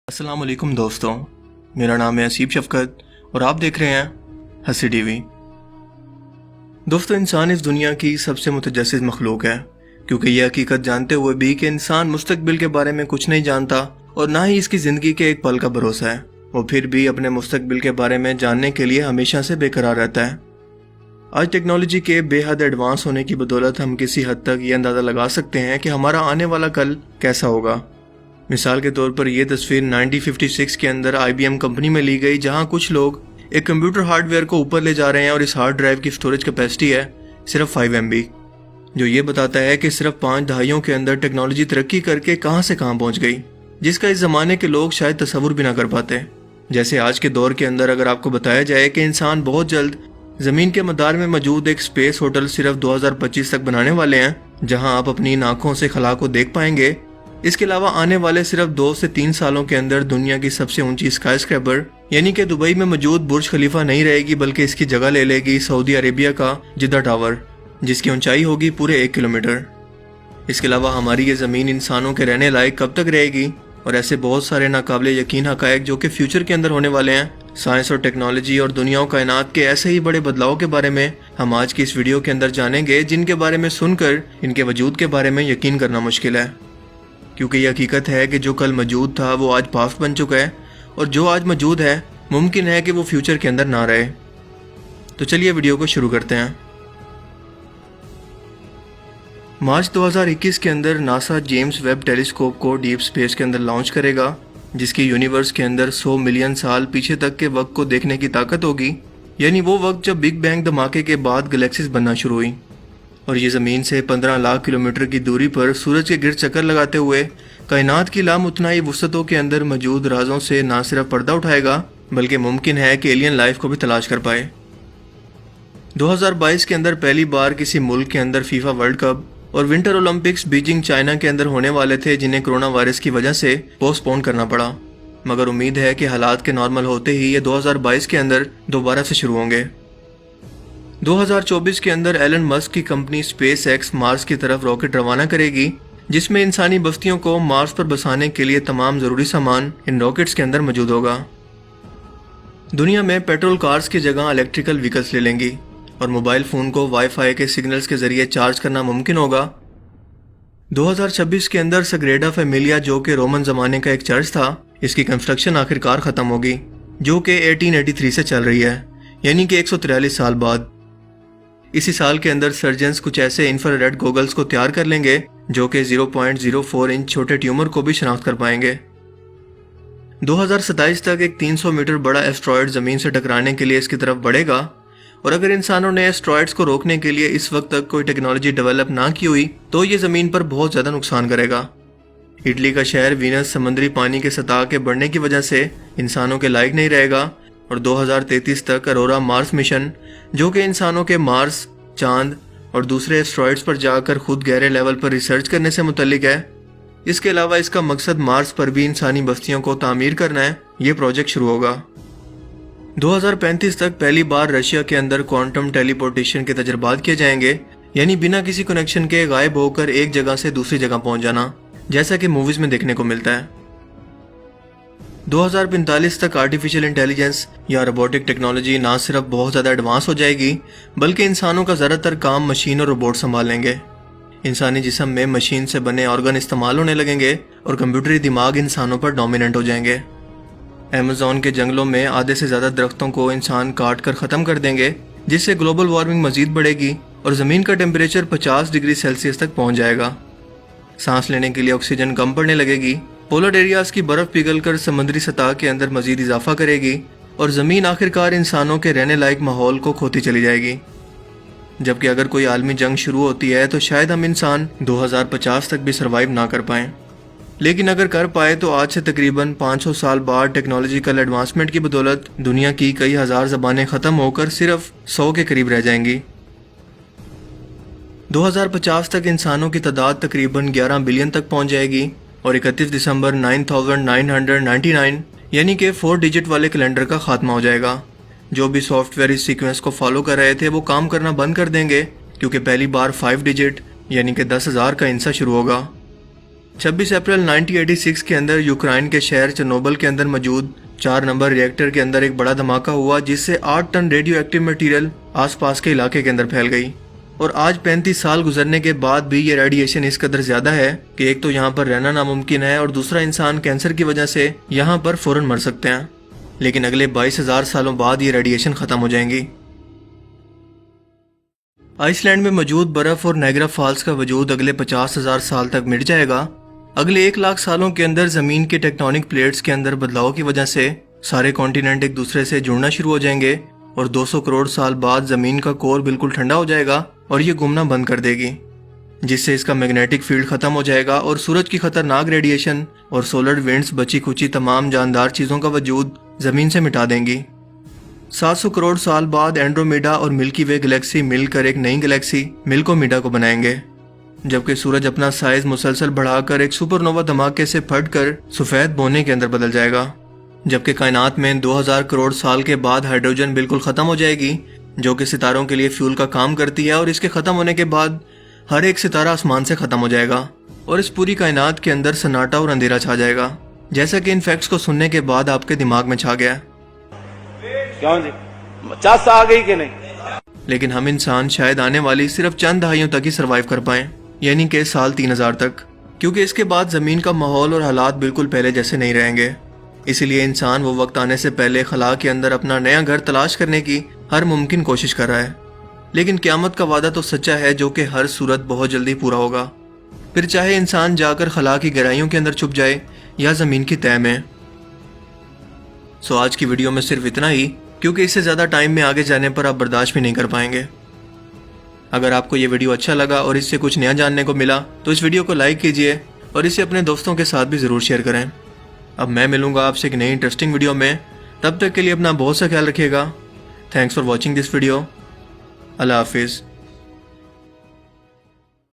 अस्सलाम वालेकुम दोस्तों, मेरा नाम है असीब शफकत और आप देख रहे हैं हंसी टीवी। दोस्तों, इंसान इस दुनिया की सबसे मुतजस्सिस मखलूक है, क्योंकि यह हकीकत जानते हुए भी कि इंसान मुस्तकबिल के बारे में कुछ नहीं जानता और ना ही इसकी ज़िंदगी के एक पल का भरोसा है, वो फिर भी अपने मुस्तकबिल के बारे में जानने के लिए हमेशा से बेकरार रहता है। आज टेक्नोलॉजी के बेहद एडवांस होने की बदौलत हम किसी हद तक ये अंदाज़ा लगा सकते हैं कि हमारा आने वाला कल कैसा होगा। मिसाल के तौर पर यह तस्वीर 1956 के अंदर IBM कंपनी में ली गई, जहां कुछ लोग एक कंप्यूटर हार्डवेयर को ऊपर ले जा रहे हैं और इस हार्ड ड्राइव की स्टोरेज कैपेसिटी है सिर्फ 5 MB, जो ये बताता है कि सिर्फ 5 दहाइयों के अंदर टेक्नोलॉजी तरक्की करके कहां से कहां पहुंच गई, जिसका इस ज़माने के लोग शायद तसव्वुर भी ना कर पाते। जैसे आज के दौर के अंदर अगर आपको बताया जाए कि इंसान बहुत जल्द ज़मीन के मदार में मौजूद एक स्पेस होटल सिर्फ 2025 तक बनाने वाले हैं, जहां आप अपनी आंखों से खला को देख पाएंगे। इसके अलावा आने वाले सिर्फ 2 से 3 सालों के अंदर दुनिया की सबसे ऊंची स्काई स्क्रैपर यानी कि दुबई में मौजूद बुर्ज खलीफा नहीं रहेगी, बल्कि इसकी जगह ले लेगी सऊदी अरेबिया का जिद्दा टावर, जिसकी ऊंचाई होगी पूरे 1 किलोमीटर। इसके अलावा हमारी ये ज़मीन इंसानों के रहने लायक कब तक रहेगी, और ऐसे बहुत सारे नाकाबिले यकीन हक़ाइक़ जो कि फ्यूचर के अंदर होने वाले हैं। साइंस और टेक्नोलॉजी और दुनिया कायनात के ऐसे ही बड़े बदलाव के बारे में हम आज की इस वीडियो के अंदर जानेंगे, जिनके बारे में सुनकर इनके वजूद के बारे में यकीन करना मुश्किल है, क्योंकि यह हकीकत है कि जो कल मौजूद था वो आज पास्ट बन चुका है, और जो आज मौजूद है मुमकिन है कि वो फ्यूचर के अंदर ना रहे। तो चलिए वीडियो को शुरू करते हैं। मार्च 2021 के अंदर नासा जेम्स वेब टेलीस्कोप को डीप स्पेस के अंदर लॉन्च करेगा, जिसकी यूनिवर्स के अंदर 100 मिलियन साल पीछे तक के वक्त को देखने की ताकत होगी, यानी वो वक्त जब बिग बैंग धमाके के बाद गैलेक्सीज बनना शुरू हुई। और ये ज़मीन से 15 लाख किलोमीटर की दूरी पर सूरज के गिर्द चक्कर लगाते हुए कायनात की लामुतनाई वुसअतों के अंदर मौजूद राजों से ना सिर्फ पर्दा उठाएगा, बल्कि मुमकिन है कि एलियन लाइफ को भी तलाश कर पाए। 2022 के अंदर पहली बार किसी मुल्क के अंदर फीफा वर्ल्ड कप और विंटर ओलंपिक्स बीजिंग चाइना के अंदर होने वाले थे, जिन्हें कोरोना वायरस की वजह से पोस्टपोन करना पड़ा, मगर उम्मीद है कि हालात के नॉर्मल होते ही ये 2022 के अंदर दोबारा से शुरू होंगे। 2024 के अंदर एलन मस्क की कंपनी स्पेस एक्स मार्स की तरफ रॉकेट रवाना करेगी, जिसमें इंसानी बस्तियों को मार्स पर बसाने के लिए तमाम ज़रूरी सामान इन रॉकेट्स के अंदर मौजूद होगा। दुनिया में पेट्रोल कार्स की जगह इलेक्ट्रिकल व्हीकल्स ले लेंगी और मोबाइल फ़ोन को वाईफाई के सिग्नल्स के ज़रिए चार्ज करना मुमकिन होगा। 2026 के अंदर सग्रेडा फैमिलिया, जो कि रोमन ज़माने का एक चर्च था, इसकी कंस्ट्रक्शन आखिरकार ख़त्म होगी, जो कि 1883 से चल रही है, यानी कि 143 साल बाद। इसी साल के अंदर सर्जन्स कुछ ऐसे इंफ्रारेड गॉगल्स को तैयार कर लेंगे जो कि 0.04 इंच छोटे ट्यूमर को भी शनाख्त कर पाएंगे। 2027 तक एक 300 मीटर बड़ा एस्ट्रॉयड ज़मीन से टकराने के लिए इसकी तरफ बढ़ेगा, और अगर इंसानों ने एस्ट्रॉयड्स को रोकने के लिए इस वक्त तक कोई टेक्नोलॉजी डेवलप ना की हुई तो ये ज़मीन पर बहुत ज़्यादा नुकसान करेगा। इटली का शहर वीनस समुद्री पानी के सतह के बढ़ने की वजह से इंसानों के लायक नहीं रहेगा, और 2033 तक अरोरा मार्स मिशन, जो कि इंसानों के मार्स, चांद और दूसरे एस्ट्रॉयड्स पर जाकर खुद गहरे लेवल पर रिसर्च करने से मुतल्लिक है। इसके अलावा इसका मकसद मार्स पर भी इंसानी बस्तियों को तामीर करना है। ये प्रोजेक्ट शुरू होगा। 2035 तक पहली बार रशिया के अंदर क्वांटम टेलीपोर्टेशन के तजर्बात किए जाएंगे, यानी बिना किसी कनेक्शन के गायब होकर एक जगह से दूसरी जगह पहुंच जाना, जैसा कि मूवीज में देखने को मिलता है। 2045 तक आर्टिफिशियल इंटेलिजेंस या रोबोटिक टेक्नोलॉजी ना सिर्फ बहुत ज़्यादा एडवांस हो जाएगी, बल्कि इंसानों का ज़्यादातर काम मशीन और रोबोट संभाल लेंगे। इंसानी जिस्म में मशीन से बने ऑर्गन इस्तेमाल होने लगेंगे और कंप्यूटरी दिमाग इंसानों पर डोमिनेंट हो जाएंगे। अमेज़न के जंगलों में आधे से ज़्यादा दरख्तों को इंसान काट कर ख़त्म कर देंगे, जिससे ग्लोबल वार्मिंग मज़ीद बढ़ेगी और ज़मीन का टेम्परेचर 50 डिग्री सेल्सियस तक पहुँच जाएगा। सांस लेने के लिए ऑक्सीजन कम पड़ने लगेगी। पोलर एरियाज की बर्फ़ पिघलकर समुद्री सतह के अंदर मज़ीद इजाफा करेगी, और ज़मीन आखिरकार इंसानों के रहने लायक माहौल को खोती चली जाएगी। जबकि अगर कोई आलमी जंग शुरू होती है तो शायद हम इंसान 2050 तक भी सर्वाइव ना कर पाएँ, लेकिन अगर कर पाए तो आज से तकरीबन 500 साल बाद टेक्नोलॉजिकल एडवांसमेंट की बदौलत दुनिया की कई हज़ार ज़बानें ख़त्म होकर सिर्फ 100 के करीब रह जाएंगी। 2050 तक इंसानों की तादाद तकरीबन 11 बिलियन तक पहुंच जाएगी, और 31 दिसंबर 9999 यानी कि 4 डिजिट वाले कैलेंडर का खात्मा हो जाएगा। जो भी सॉफ्टवेयर इस सीक्वेंस को फॉलो कर रहे थे वो काम करना बंद कर देंगे, क्योंकि पहली बार 5 डिजिट यानी कि 10,000 का इंसा शुरू होगा। 26 अप्रैल 1986 के अंदर यूक्रेन के शहर चेर्नोबिल के अंदर मौजूद 4 नंबर रिएक्टर के अंदर एक बड़ा धमाका हुआ, जिससे 8 टन रेडियो एक्टिव मटीरियल आसपास के इलाके के अंदर फैल गई। और आज 35 साल गुजरने के बाद भी ये रेडिएशन इस कदर ज्यादा है कि एक तो यहाँ पर रहना नामुमकिन है और दूसरा इंसान कैंसर की वजह से यहाँ पर फौरन मर सकते हैं। लेकिन अगले 22,000 सालों बाद ये रेडिएशन खत्म हो जाएंगी। आइसलैंड में मौजूद बर्फ और नायग्रा फॉल्स का वजूद अगले 50,000 साल तक मिट जाएगा। अगले 1 लाख सालों के अंदर जमीन के टेक्टोनिक प्लेट्स के अंदर बदलाव की वजह से सारे कॉन्टिनेंट एक दूसरे से जुड़ना शुरू हो जाएंगे और 200 करोड़ साल बाद जमीन का कोर बिल्कुल ठंडा हो जाएगा और ये घूमना बंद कर देगी, जिससे इसका मैग्नेटिक फील्ड खत्म हो जाएगा और सूरज की खतरनाक रेडिएशन और सोलर विंड्स बची खुची तमाम जानदार चीजों का वजूद जमीन से मिटा देंगी। 700 करोड़ साल बाद एंड्रोमेडा और मिल्की वे गैलेक्सी मिलकर एक नई गैलेक्सी मिल्कोमेडा को बनाएंगे, जबकि सूरज अपना साइज मुसलसल बढ़ाकर एक सुपरनोवा धमाके से फटकर सफेद बोने के अंदर बदल जाएगा। जबकि कायनात में 2000 करोड़ साल के बाद हाइड्रोजन बिल्कुल खत्म हो जाएगी, जो कि सितारों के लिए फ्यूल का काम करती है, और इसके खत्म होने के बाद हर एक सितारा आसमान से खत्म हो जाएगा और इस पूरी कायनात के अंदर सन्नाटा और अंधेरा छा जाएगा, जैसा कि इन फैक्ट्स को सुनने के बाद आपके दिमाग में छा गया। क्यों जी 50 आ गई कि नहीं? लेकिन हम इंसान शायद आने वाली सिर्फ चंद दहाइयों तक ही सरवाइव कर पाए, यानी कि साल 3000 तक, क्योंकि इसके बाद जमीन का माहौल और हालात बिल्कुल पहले जैसे नहीं रहेंगे। इसीलिए इंसान वो वक्त आने से पहले खला के अंदर अपना नया घर तलाश करने की हर मुमकिन कोशिश कर रहा है। लेकिन क़यामत का वादा तो सच्चा है, जो कि हर सूरत बहुत जल्दी पूरा होगा, फिर चाहे इंसान जाकर खला की गहराइयों के अंदर छुप जाए या जमीन की तह में। सो आज की वीडियो में सिर्फ इतना ही, क्योंकि इससे ज़्यादा टाइम में आगे जाने पर आप बर्दाश्त भी नहीं कर पाएंगे। अगर आपको ये वीडियो अच्छा लगा और इससे कुछ नया जानने को मिला तो इस वीडियो को लाइक कीजिए और इसे अपने दोस्तों के साथ भी ज़रूर शेयर करें। अब मैं मिलूंगा आपसे एक नई इंटरेस्टिंग वीडियो में, तब तक के लिए अपना बहुत सा ख्याल रखिएगा। Thanks for watching this video. अल्लाह हाफिज़।